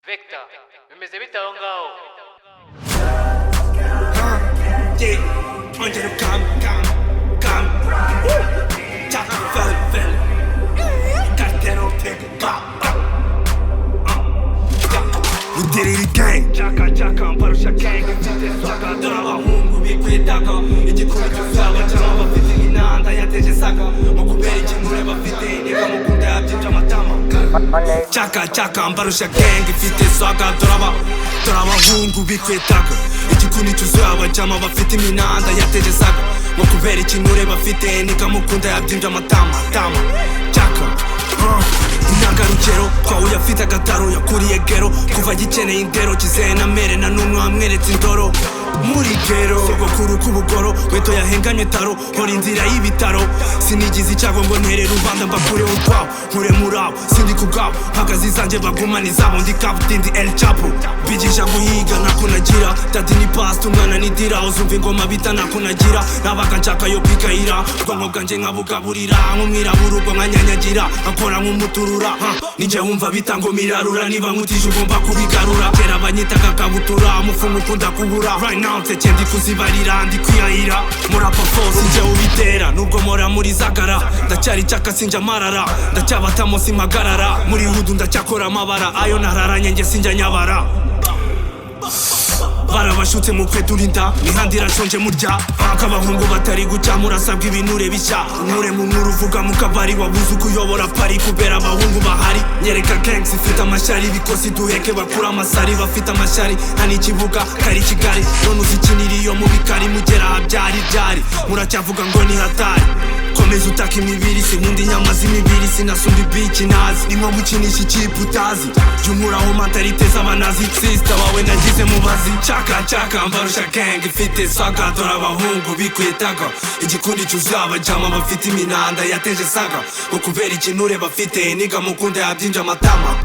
Vector, bimeze bite aho ngaho? Ongera ukam Chaka vel Cartero teka We did it again Chaka mbarusha gang Mfite swaga dore abahungu bikwitaga Igikubito cyabo cyangwa bafite inanda yateje saga Mu kubera ikinure bafite niba mukunda yabyinja amatama Chaka mbarusha gang Mfite swaga dore abahungu bikwitaga igikundi cyuzuye abajama bafite iminanda yateje saga Mu kubera ikinure bafite niba mukunda yabyinja amatama Chaka intangarugero twahuye afite agataro yakuriye gero kuva gikeneye indero kizeye na mere na n'umwe wamweretse indoro muri gero sogokuru k'ubugoro weto yahenganye taro nkora inzira y'ibitaro sinigize icyago ngo ntere rubanda mbakureho utwabo nkure murabo sindi kubwabo mpagaze izanjye bagumana izabo ndi kabutindi El Chapo bigisha guhiga ntako nagira dadi ni pasta umwana ni dira uzumva ingoma bita ntako nagira nabaga nshaka yo kwikayira ubwonko bwanjye nkabugaburira nk'umwirabura ubwo nkanyanyagira nkakora nk'umuturura ninjye wumva bita ngo mirarura niba nkutije ugomba kubigarura kera banyitaga kabutura umufumu ukunda kubura right now nseke ndi kuzibarira ndi kwiyahira murapa force njye ubitera nubwo mora muri zagara ndacyari cyaka sinjya marara ndacyabatamo simpagarara muri hudu ndacyakora amabara ayo nararanye njye sinjya nyabara barabashutse mu kwe turinda mihanda irashonje murya akabahungu batari gucya murasabwa ibinure bishya nkure mu nkuru uvuga mu kabari wabuze uko uyobora pari kubera abahungu bahari nyereka gangs ifite amashyari bikosi duheke bakura amasari bafite amashyari nta n'ikibuga kari kigali none uzikinira iyo mu bikari mugera ahabyari byari muracyavuga ngo ni hatari komeza utaka imibiri sinkunda inyama z'imibiri sinasumba ibiki nazi ni nko gukinisha ikipe utazi jya unkuraho mentalite z'abanazi sister wawe nagize mubazi Chaka mbarusha gang ifite swaga dore abahungu bikwitaga igikundi cyuzuye abajama bafite iminanda yateje saga ngo kubera ikinure bafite niga mukunda yabyinja amatama